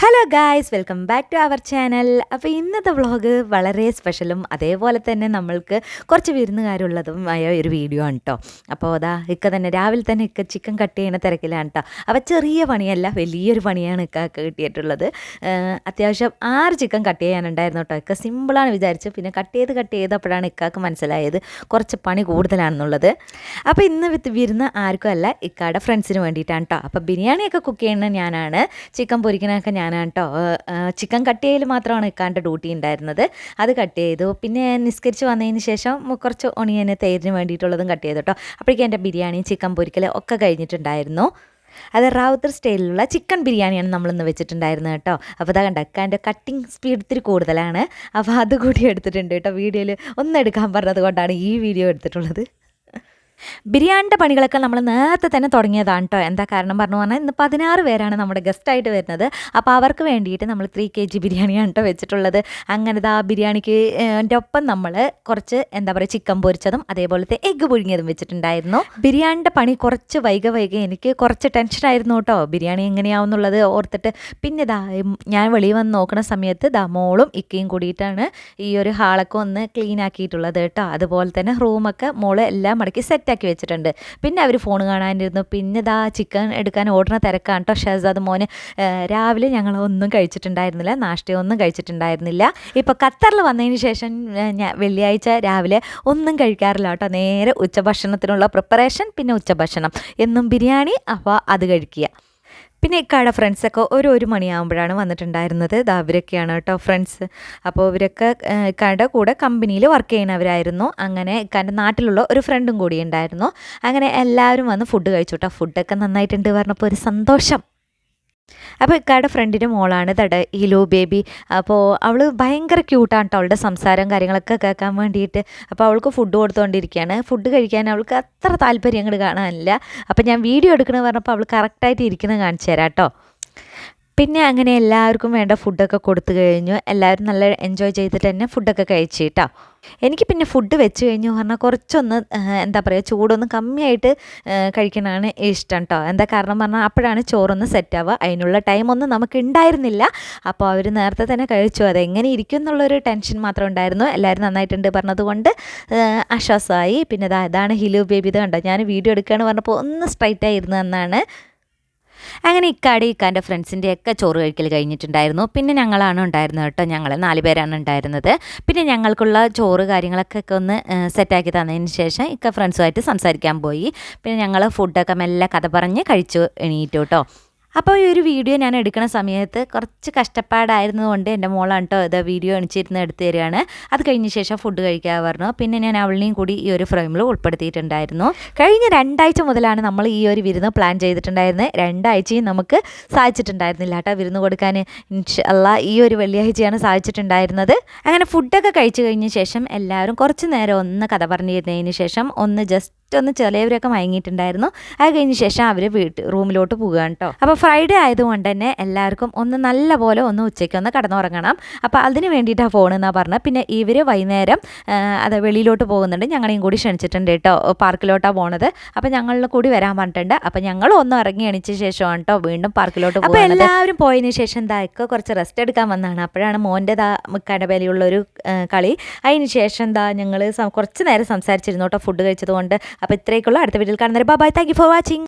Hello guys, welcome back to our channel. അപ്പോൾ ഇന്നത്തെ vlog വളരെ സ്പെഷ്യലും അതേപോലെ തന്നെ നമ്മൾക്ക് കുറച്ച് വിരുന്നുകാരുള്ളതുമായ ഒരു വീഡിയോ ആണ് കേട്ടോ. അപ്പോൾ തന്നെ രാവിലെ തന്നെ ചിക്കൻ കട്ട് ചെയ്യുന്ന തിരക്കിലാണ് കേട്ടോ. അപ്പോൾ ചെറിയ പണിയല്ല, വലിയൊരു പണിയാണ് കിട്ടിയിട്ടുള്ളത്. അത്യാവശ്യം 6 ചിക്കൻ കട്ട് ചെയ്യാനുണ്ടായിരുന്നു കേട്ടോ. സിമ്പിളാണ് വിചാരിച്ചു, പിന്നെ കട്ട് ചെയ്തപ്പോഴാണ് ഇക്കാക്ക് മനസ്സിലായത് കുറച്ച് പണി കൂടുതലാണെന്നുള്ളത്. അപ്പോൾ ഇന്ന് വിരുന്ന് ആർക്കും അല്ല, ഇക്കാടെ ഫ്രണ്ട്സിന് വേണ്ടിയിട്ടാണ് കേട്ടോ. അപ്പോൾ ബിരിയാണിയൊക്കെ കുക്ക് ചെയ്യുന്നത് ഞാനാണ്, ചിക്കൻ പൊരിക്കണമൊക്കെ ഞാനാണ് കേട്ടോ. ചിക്കൻ കട്ട് ചെയ്യൽ മാത്രമാണ് ഇക്കാൻ്റെ ഡ്യൂട്ടി ഉണ്ടായിരുന്നത്. അത് കട്ട് ചെയ്തു. പിന്നെ നിസ്കരിച്ച് വന്നതിന് ശേഷം കുറച്ച് ഒണിയന് തേരിന് വേണ്ടിയിട്ടുള്ളതും കട്ട് ചെയ്തു കേട്ടോ. അപ്പോഴേക്കും എൻ്റെ ബിരിയാണിയും ചിക്കൻ പൊരിക്കൽ ഒക്കെ കഴിഞ്ഞിട്ടുണ്ടായിരുന്നു. അത് റാവുത്തർ സ്റ്റൈലിലുള്ള ചിക്കൻ ബിരിയാണിയാണ് നമ്മളിന്ന് വെച്ചിട്ടുണ്ടായിരുന്നത് കേട്ടോ. അപ്പോൾ കണ്ട എൻ്റെ കട്ടിങ് സ്പീഡ് ഇത്തിരി കൂടുതലാണ്, അപ്പോൾ അതുകൂടി എടുത്തിട്ടുണ്ട് കേട്ടോ. വീഡിയോയിൽ ഒന്നെടുക്കാൻ പറഞ്ഞത് കൊണ്ടാണ് ഈ വീഡിയോ എടുത്തിട്ടുള്ളത്. ബിരിയാണിൻ്റെ പണികളൊക്കെ നമ്മൾ നേരത്തെ തന്നെ തുടങ്ങിയതാണ് കേട്ടോ. എന്താ കാരണം പറഞ്ഞാൽ ഇന്ന് 16 പേരാണ് നമ്മുടെ ഗസ്റ്റായിട്ട് വരുന്നത്. അപ്പോൾ അവർക്ക് വേണ്ടിയിട്ട് നമ്മൾ 3 kg ബിരിയാണിയാണ് കേട്ടോ വെച്ചിട്ടുള്ളത്. അങ്ങനെ ബിരിയാണിക്ക് ഒപ്പം നമ്മൾ കുറച്ച് ചിക്കൻ പൊരിച്ചതും അതേപോലത്തെ എഗ്ഗ് പുഴുങ്ങിയതും വെച്ചിട്ടുണ്ടായിരുന്നു. ബിരിയാണിൻ്റെ പണി കുറച്ച് വൈകി എനിക്ക് കുറച്ച് ടെൻഷനായിരുന്നു കേട്ടോ, ബിരിയാണി എങ്ങനെയാവുന്നുള്ളത് ഓർത്തിട്ട്. പിന്നെ ഞാൻ വെളിയിൽ വന്ന് നോക്കുന്ന സമയത്ത് മോളും ഇക്കയും കൂടിയിട്ടാണ് ഈ ഒരു ഹാളൊക്കെ ഒന്ന് ക്ലീൻ ആക്കിയിട്ടുള്ളത് കേട്ടോ. അതുപോലെ തന്നെ റൂമൊക്കെ മോള് എല്ലാം മടക്കി സെറ്റാക്കി വെച്ചിട്ടുണ്ട്. പിന്നെ അവർ ഫോൺ കാണാനിരുന്നു. പിന്നെ ചിക്കൻ എടുക്കാൻ ഓടുന്ന തിരക്കാണ് കേട്ടോ. ഷഹസാദ് മോന് രാവിലെ ഞങ്ങളൊന്നും കഴിച്ചിട്ടുണ്ടായിരുന്നില്ല, നാഷ്ടയൊന്നും കഴിച്ചിട്ടുണ്ടായിരുന്നില്ല. ഇപ്പോൾ ഖത്തറിൽ വന്നതിന് ശേഷം വെള്ളിയാഴ്ച രാവിലെ ഒന്നും കഴിക്കാറില്ല കേട്ടോ. നേരെ ഉച്ചഭക്ഷണത്തിനുള്ള പ്രിപ്പറേഷൻ, പിന്നെ ഉച്ചഭക്ഷണം എന്നും ബിരിയാണി, അപ്പോൾ അത് കഴിക്കുക. പിന്നെ ഇക്കാടെ ഫ്രണ്ട്സൊക്കെ ഒരു മണിയാകുമ്പോഴാണ് വന്നിട്ടുണ്ടായിരുന്നത്. അവരൊക്കെയാണ് കേട്ടോ ഫ്രണ്ട്സ്. അപ്പോൾ ഇവരൊക്കെ ഇക്കാടെ കൂടെ കമ്പനിയിൽ വർക്ക് ചെയ്യുന്നവരായിരുന്നു. അങ്ങനെ ഇക്കാൻ്റെ നാട്ടിലുള്ള ഒരു ഫ്രണ്ടും കൂടി ഉണ്ടായിരുന്നു. അങ്ങനെ എല്ലാവരും വന്ന് ഫുഡ് കഴിച്ചു കേട്ടോ. ഫുഡൊക്കെ നന്നായിട്ടുണ്ട് പറഞ്ഞപ്പോൾ ഒരു സന്തോഷം. അപ്പോൾ ഇക്കാടെ ഫ്രണ്ടിൻ്റെ മോളാണ് ഇലു ബേബി. അപ്പോൾ അവൾ ഭയങ്കര ക്യൂട്ടാണ് കേട്ടോ. അവളുടെ സംസാരം കാര്യങ്ങളൊക്കെ കേൾക്കാൻ വേണ്ടിയിട്ട്. അപ്പോൾ അവൾക്ക് ഫുഡ് കൊടുത്തുകൊണ്ടിരിക്കുകയാണ്. ഫുഡ് കഴിക്കാൻ അവൾക്ക് അത്ര താല്പര്യം അങ്ങോട്ട് കാണാനില്ല. അപ്പോൾ ഞാൻ വീഡിയോ എടുക്കണമെന്ന് പറഞ്ഞപ്പോൾ അവൾ കറക്റ്റായിട്ട് ഇരിക്കുന്നത് കാണിച്ചു തരാം കേട്ടോ. പിന്നെ അങ്ങനെ എല്ലാവർക്കും വേണ്ട ഫുഡൊക്കെ കൊടുത്തു കഴിഞ്ഞു. എല്ലാവരും നല്ല എൻജോയ് ചെയ്തിട്ട് തന്നെ ഫുഡൊക്കെ കഴിച്ചു കേട്ടോ. എനിക്ക് പിന്നെ ഫുഡ് വെച്ച് കഴിഞ്ഞു പറഞ്ഞാൽ കുറച്ചൊന്ന് ചൂടൊന്ന് കമ്മിയായിട്ട് കഴിക്കണതാണ് ഇഷ്ടം കേട്ടോ. എന്താ കാരണം പറഞ്ഞാൽ അപ്പോഴാണ് ചോറൊന്ന് സെറ്റാവുക. അതിനുള്ള ടൈമൊന്നും നമുക്ക് ഉണ്ടായിരുന്നില്ല. അപ്പോൾ അവർ നേരത്തെ തന്നെ കഴിച്ചു. അതെങ്ങനെ ഇരിക്കും എന്നുള്ളൊരു ടെൻഷൻ മാത്രം ഉണ്ടായിരുന്നു. എല്ലാവരും നന്നായിട്ടുണ്ട് പറഞ്ഞതുകൊണ്ട് ആശ്വാസമായി. പിന്നെ ഇതാണ് ഹിലു ബേബി. ഇത് കണ്ടോ, ഞാൻ വീഡിയോ എടുക്കുകയെന്ന് പറഞ്ഞപ്പോൾ ഒന്ന് സ്ട്രൈറ്റായിരുന്നു എന്നാണ്. അങ്ങനെ ഇക്കാൻ്റെ ഫ്രണ്ട്സിൻ്റെയൊക്കെ ചോറ് കഴിക്കൽ കഴിഞ്ഞിട്ടുണ്ടായിരുന്നു. പിന്നെ ഞങ്ങളാണ് ഉണ്ടായിരുന്നത് കേട്ടോ. ഞങ്ങൾ 4 പേരാണ് ഉണ്ടായിരുന്നത്. പിന്നെ ഞങ്ങൾക്കുള്ള ചോറ് കാര്യങ്ങളൊക്കെ ഒന്ന് സെറ്റാക്കി തന്നതിന് ശേഷം ഫ്രണ്ട്സുമായിട്ട് സംസാരിക്കാൻ പോയി. പിന്നെ ഞങ്ങൾ ഫുഡൊക്കെ മെല്ലെ കഥ പറഞ്ഞ് കഴിച്ചു എണീറ്റു കേട്ടോ. അപ്പോൾ ഈ ഒരു വീഡിയോ ഞാൻ എടുക്കുന്ന സമയത്ത് കുറച്ച് കഷ്ടപ്പാടായിരുന്നതുകൊണ്ട് എൻ്റെ മോളാണ് കേട്ടോ വീഡിയോ എണിച്ചിരുന്ന് എടുത്തു തരികയാണ്. അത് കഴിഞ്ഞ ശേഷം ഫുഡ് കഴിക്കാൻ പറഞ്ഞു. പിന്നെ ഞാൻ അവളിനെയും കൂടി ഈ ഒരു ഫ്രെയിമിൽ ഉൾപ്പെടുത്തിയിട്ടുണ്ടായിരുന്നു. കഴിഞ്ഞ 2 ആഴ്ച മുതലാണ് നമ്മൾ ഈ ഒരു വിരുന്ന് പ്ലാൻ ചെയ്തിട്ടുണ്ടായിരുന്നത്. 2 ആഴ്ചയും നമുക്ക് സാധിച്ചിട്ടുണ്ടായിരുന്നില്ല കേട്ടോ വിരുന്ന് കൊടുക്കാൻ. ഇൻഷാല്ലാഹ് ഈ ഒരു വെള്ളിയാഴ്ചയാണ് സാധിച്ചിട്ടുണ്ടായിരുന്നത്. അങ്ങനെ ഫുഡൊക്കെ കഴിച്ചു കഴിഞ്ഞ ശേഷം എല്ലാവരും കുറച്ച് നേരം ഒന്ന് കഥ പറഞ്ഞിരുന്നതിന് ശേഷം ഒന്ന് ചിലവരൊക്കെ മയങ്ങിയിട്ടുണ്ടായിരുന്നു. അത് കഴിഞ്ഞ ശേഷം അവർ റൂമിലോട്ട് പോവുകയാണ് കേട്ടോ. അപ്പോൾ ഫ്രൈഡേ ആയതുകൊണ്ട് തന്നെ എല്ലാവർക്കും നല്ല പോലെ ഉച്ചയ്ക്കൊന്ന് കടന്നുറങ്ങണം. അപ്പോൾ അതിന് വേണ്ടിയിട്ടാണ് ഫോണെന്നാണ് പറഞ്ഞത്. പിന്നെ ഇവർ വൈകുന്നേരം വെളിയിലോട്ട് പോകുന്നുണ്ട്. ഞങ്ങളെയും കൂടി ക്ഷണിച്ചിട്ടുണ്ട് കേട്ടോ. പാർക്കിലോട്ടാണ് പോണത്. അപ്പോൾ ഞങ്ങളിൽ കൂടി വരാൻ പറഞ്ഞിട്ടുണ്ട്. അപ്പോൾ ഞങ്ങൾ ഇറങ്ങി എണിച്ച ശേഷമാണ് കേട്ടോ വീണ്ടും പാർക്കിലോട്ട് പോകുന്നത്. അപ്പോൾ എല്ലാവരും പോയതിന് ശേഷം കുറച്ച് റെസ്റ്റ് എടുക്കാൻ വന്നതാണ്. അപ്പോഴാണ് മോൻ്റെ കടബലിയുള്ളൊരു കളി. അതിന് ശേഷം ഞങ്ങൾ കുറച്ച് നേരം സംസാരിച്ചിരുന്നു കേട്ടോ ഫുഡ് കഴിച്ചതുകൊണ്ട്. അപ്പോൾ ഇത്രയൊക്കെയുള്ള അടുത്ത വീഡിയോയിൽ കാണുന്നത്. Bye, thank you for watching.